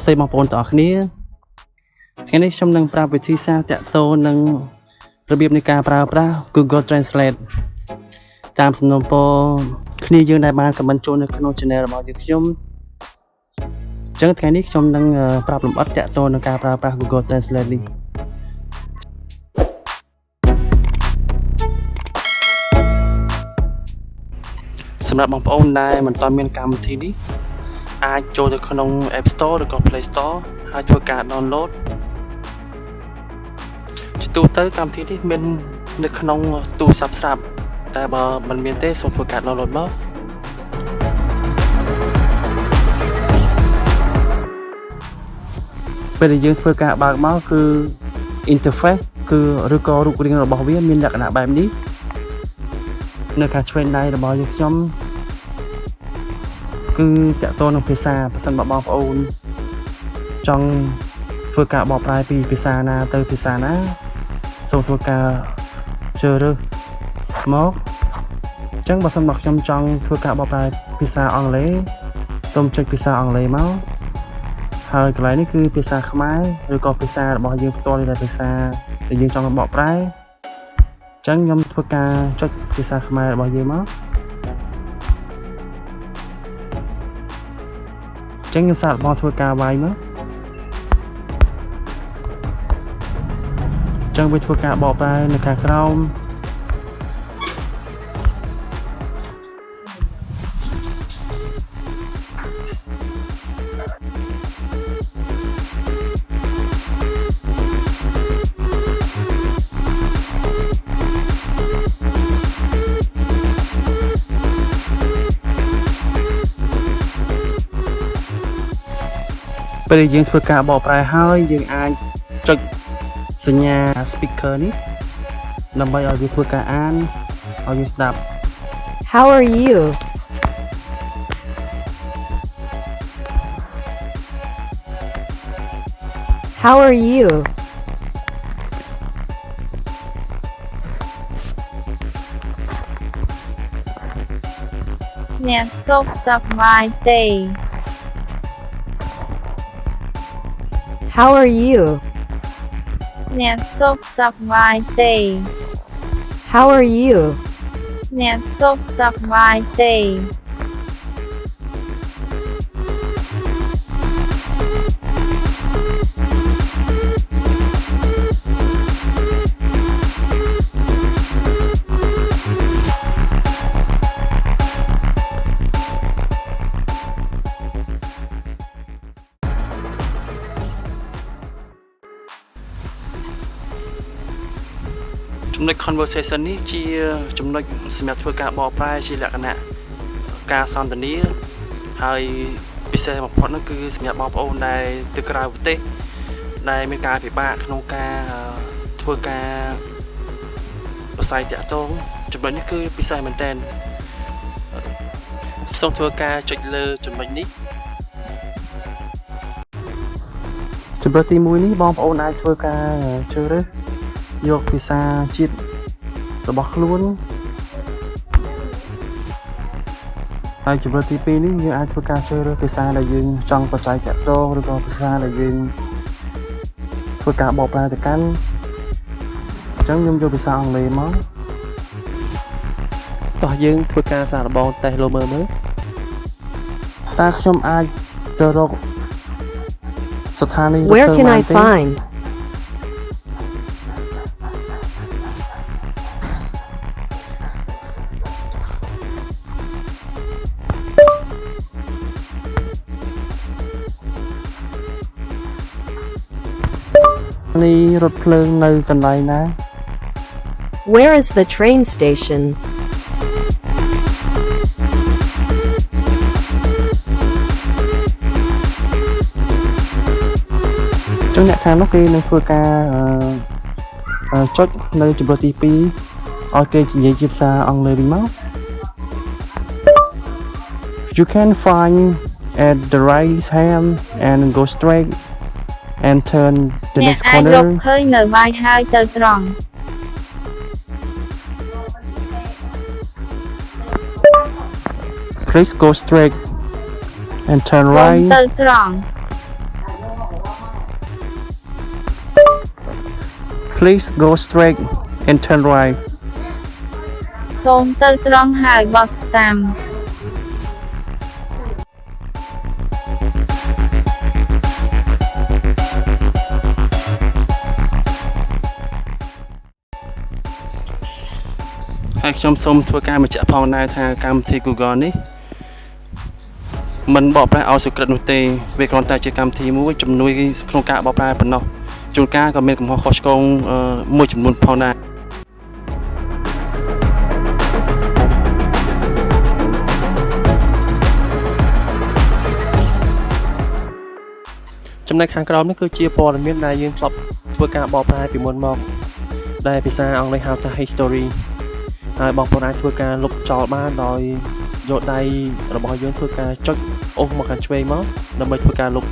ស្ដីបងប្អូនទាំងអស់គ្នាថ្ងៃនេះខ្ញុំនឹងប្រាប់វិធីសាស្ត្រតាក់ទងនឹងរបៀបនៃការប្រើប្រាស់ Google Translate តាមសំណូមពរគ្នាយើងដែលបានខមមិនចូលនៅក្នុង channel របស់យើងខ្ញុំអញ្ចឹងថ្ងៃនេះខ្ញុំនឹងប្រាប់លម្អិតតាក់ទងនឹងការប្រើប្រាស់ Google Translate នេះសម្រាប់បងប្អូនដែលមិនទាន់មានកម្មវិធីនេះអាចចូលទៅក្នុង App Store ឬក៏ Play Store ហើយធ្វើការ download ជាទូទៅកម្មវិធីនេះមាននៅក្នុងទូរស័ព្ទស្រាប់តែបើមិនមានទេសូមធ្វើការ download មកពេលដែលយើងធ្វើការបើកមកគឺ interface គឺឬក៏រូបរាងរបស់វាមានលក្ខណៈបែបនេះនៅខាងឆ្វេងដៃរបស់យើងខ្ញុំគឺតាក់ទងនឹងភាសាប្រសិនបើបងប្អូនចង់ធ្វើការបកប្រែពីភាសាណាទៅភាសាណាសូមធ្វើការជ្រើសរើសមកអញ្ចឹងបើសិនបើខ្ញុំចង់ធ្វើការបកប្រែភាសាអង់គ្លេសសូមចុចភាសាអង់គ្លេសមកហើយកន្លែងនេះគឺភាសាខ្មែរឬក៏ភាសារបស់យើងផ្ទាល់តែភាសាដែលយើងចង់បកប្រែអញ្ចឹងខ្ញុំធ្វើការចុចភាសាខ្មែររបស់យើងមកចឹងខ្ញុំសាកល្បងធ្វើការវាយមកចឹងវាធ្វើការបកប្រែនៅខាងក្រោមពេលយើងធ្វើការបកប្រែហើយយើងអាចចុចសញ្ញា speaker នេះដើម្បីឲ្យវាធ្វើការអានឲ្យយើងស្ដាប់ How are you? How are you? Nè sốt sập vài tì. How are you? Nè sốt sập vài tì. How are you? Nè sốt sập vài tì. ចំណុច conversation នេះជាចំណុចសម្រាប់ធ្វើការបកប្រែជាលក្ខណៈការសន្ទនាហើយពិសេសបំផុតនោះគឺសម្រាប់បងប្អូនដែលទៅក្រៅប្រទេសដែលមានការពិបាកក្នុងការធ្វើការប្រស័យតាក់ទងចំណុចនេះគឺពិសេសមែនតើសូមធ្វើការចុចលើចំណុចនេះជម្រើសទី1នេះបងប្អូនអាចធ្វើការជ្រើសរើសយកភាសាជាតិរបស់ខ្លួនហើយជម្រើសទី2នេះយើងអាចធ្វើការជ្រើសរើសភាសាដែលយើងចង់ប្រស័យតាក់ទងឬក៏ភាសាដែលយើងធ្វើការបកប្រែទៅកាន់អញ្ចឹងខ្ញុំយកភាសាអង់គ្លេសមកតោះយើងធ្វើការសាកល្បងតេស្តលោមើលតើខ្ញុំអាចទៅរកស្ថានីយ៍ Where can I find? Where is the train station? Trongអ្នកខាងនោះគេនឹងធ្វើការចុចនៅជម្រើសទី2ឲ្យគេនិយាយជាភាសាអង់គ្លេសវិញមក You can find at the right hand and go straight and turn the next corner. អ្នកអាចរកឃើញនៅបាយហើយទៅត្រង់ Please go straight and turn right. ទៅត្រង់ please go straight and turn right សូមទៅត្រង់ហើយបត់ស្ដាំ ហើយខ្ញុំសូមធ្វើការបញ្ជាក់ផងដែរថាកម្មវិធី Google នេះមិនបកប្រែឲ្យសុក្រិតនោះទេវាគ្រាន់តែជាកម្មវិធីមួយជំនួយក្នុងការបកប្រែប៉ុណ្ណោះជួនកាលក៏មានកំហុសខុសឆ្គងមួយចំនួនផងដែរចំណុចខាងក្រោមនេះគឺជាព័ត៌មានដែលយើងធ្លាប់ធ្វើការបកប្រែពីមុនមកដែលភាសាអង់គ្លេសហៅថា history ហើយបងប្អូនអាចធ្វើការលុបចោលបានដោយយកដៃរបស់យើងធ្វើការចុចអូសមកខាងឆ្វេងមកដើម្បីធ្វើការលុប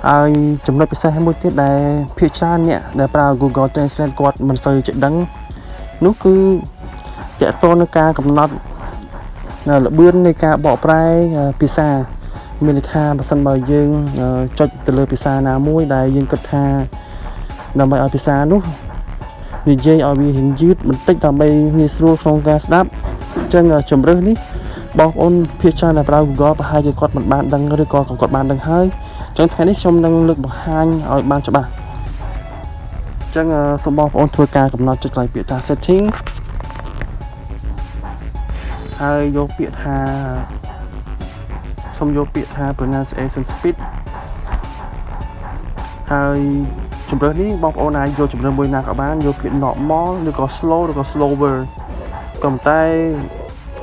ហើយចំណុចពិសេសមួយទៀតដែលភាគច្រើនអ្នកដែលប្រើ Google Translate គាត់មិនសូវចេះដឹងនោះគឺតើតើនឹងការកំណត់ល្បឿននៃការបកប្រែភាសាមានន័យថាបើសិនបើយើងចុចទៅលើភាសាណាមួយដែលយើងគិតថាដើម្បីឲ្យភាសានោះនិយាយឲ្យវារៀងយឺតបន្តិចដើម្បីងាយស្រួលក្នុងការស្ដាប់អញ្ចឹងជំរើសនេះបងប្អូនភាគច្រើនដែលប្រើ Google ប្រហែលជាគាត់មិនបានដឹងឬក៏គាត់បានដឹងហើយអញ្ចឹងថ្ងៃនេះខ្ញុំនឹងលើកបង្ហាញឲ្យបានច្បាស់អញ្ចឹងសូមបងប្អូនធ្វើការកំណត់ចុចកន្លែងពាក្យថា setting ហើយយកពាក្យថាសូមយកពាក្យថា pronunciation speed ហើយជំរើសនេះបងប្អូនអាចយកជំរើសមួយណាក៏បានយកពាក្យ normal ឬក៏ slow ឬក៏ slower ក៏ប៉ុន្តែ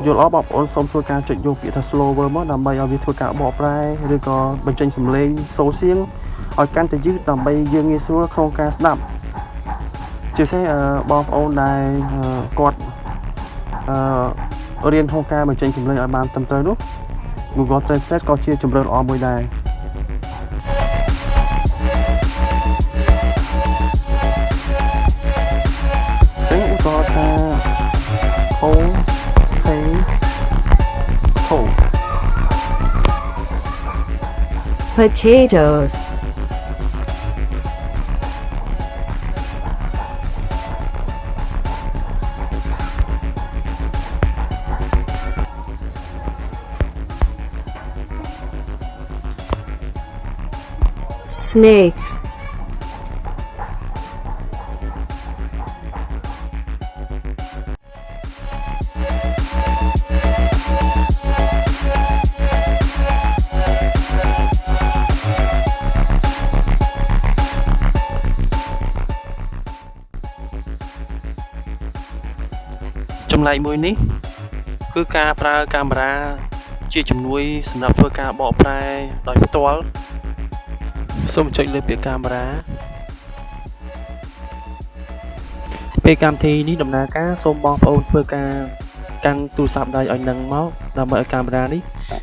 យល់អស់បងប្អូនសូមធ្វើការចុចយកពាក្យថា slower មកដើម្បីឲ្យវាធ្វើការបកប្រែឬក៏បញ្ចេញសំឡេងសូរសៀងឲ្យកាន់តែយឺតដើម្បីយើងងាយស្រួលក្នុងការស្ដាប់ជាពិសេសបងប្អូនដែលគាត់រៀនក្នុងការបញ្ចេញសំឡេងឲ្យបានត្រឹមត្រូវនោះ Google Translate ក៏ជាជម្រើសល្អមួយដែរចឹងក៏ថា Potatoes. Snakes. Trong lại mùi ní cứ ca pra camera chia chùm nuôi sầm nạp thôi ca bỏ prai đòi toal xong chạy lên phía camera về cam thì ní đầm na cá xôm bom ôn thôi ca căn tu sạp đây anh nâng máu làm ở camera đi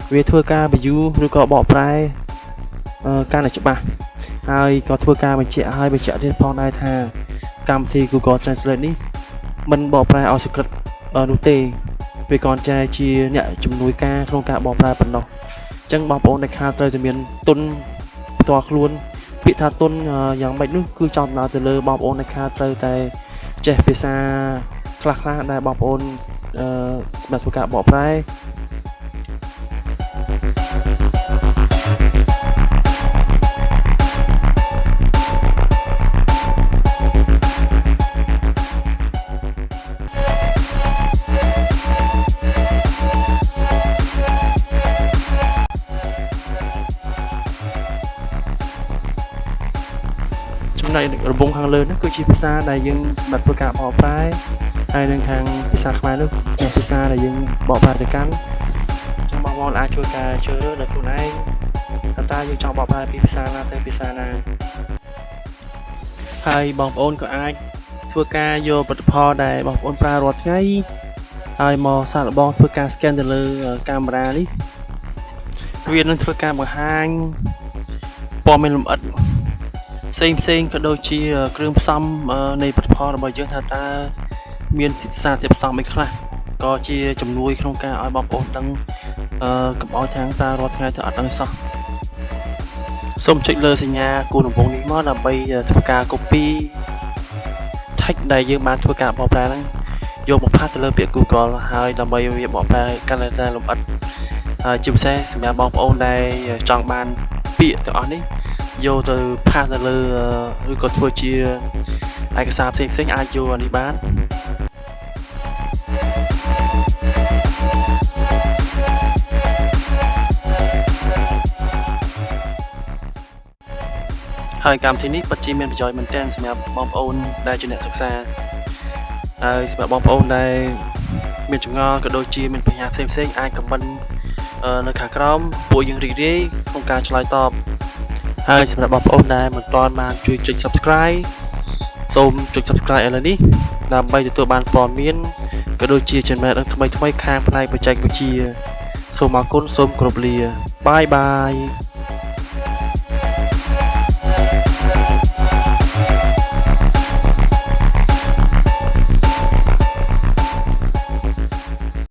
về thôi ca bị du rồi có bỏ prai ca này chụp ba hai có thôi ca mình chạy hai mình chạy trên phong này tha cam thì Google Translate ní mình bỏ prai ở script nụ tê vì còn trai chia nhẹ chùm núi ca không cả bỏ ra phần đó chẳng bóng bóng này khá trời thì miền tuân toạc luôn bị tha tuân dạng bệnh nước cứ chọn nào từ lơ bóng bóng này khá trời tại trẻ phía xa khắc khá đại bóng bóng sắp cả bỏ ra ចំណែករបងខាងលើនោះគឺជាភាសាដែលយើងសម្រាប់ធ្វើការបកប្រែហើយនឹងខាងភាសាខ្មែរនោះជាភាសាដែលយើងបកប្រែទៅកាន់ចឹងបងប្អូនអាចជួយការជ្រើសរើសដល់ខ្លួនឯងថាតើយើងចង់បកប្រែពីភាសាណាទៅភាសាណាហើយបងប្អូនក៏អាចធ្វើការយកផលិតផលដែលបងប្អូនប្រើរាល់ថ្ងៃហើយមកសាកល្បងធ្វើការ scan ទៅលើកាមេរ៉ានេះវានឹងធ្វើការបង្ហាញព័ត៌មានលម្អិត ផ្សេងក៏ដូចជាគ្រឿងផ្សំនៃផលិតផលរបស់យើងថាតើមានសារធាតុផ្សំអីខ្លះក៏ជាជំនួយក្នុងការឲ្យបងប្អូនដឹងកុំឲ្យខាងតារាល់ថ្ងៃទៅអត់ដឹងសោះសូមចុចលើសញ្ញាគូលដំបងនេះមកដើម្បីធ្វើការ copy text ដែលយើងបានធ្វើការបកប្រែហ្នឹងយកមកផាសទៅលើពាក្យ Google ហើយដើម្បីវាបកប្រែកាន់តែលម្អិតហើយជាពិសេសសម្រាប់បងប្អូនដែលចង់បានពាក្យទាំងអស់នេះយកទៅផាសទៅលើឬក៏ធ្វើជាឯកសារផ្សេងអាចយកអានេះបានហើយកម្មវិធីនេះពិតជាមានប្រយោជន៍មែនទែនសម្រាប់បងប្អូនដែលជាអ្នកសិក្សាហើយសម្រាប់បងប្អូនដែលមានចម្ងល់ក៏ដូចជាមានបញ្ហាផ្សេងអាចខមមិននៅខាងក្រោមពួកយើងរីករាយក្នុងការឆ្លើយតបហើយសម្រាប់បងប្អូនដែលមិនទាន់បានជួយចុច Subscribe សូមចុច Subscribe ឥឡូវនេះដើម្បីទទួលបានព័ត៌មានក៏ដូចជាចំណេះដឹងថ្មីៗខាងផ្នែកបច្ចេកវិទ្យាសូមអរគុណសូមគោរពលាបាយបាយ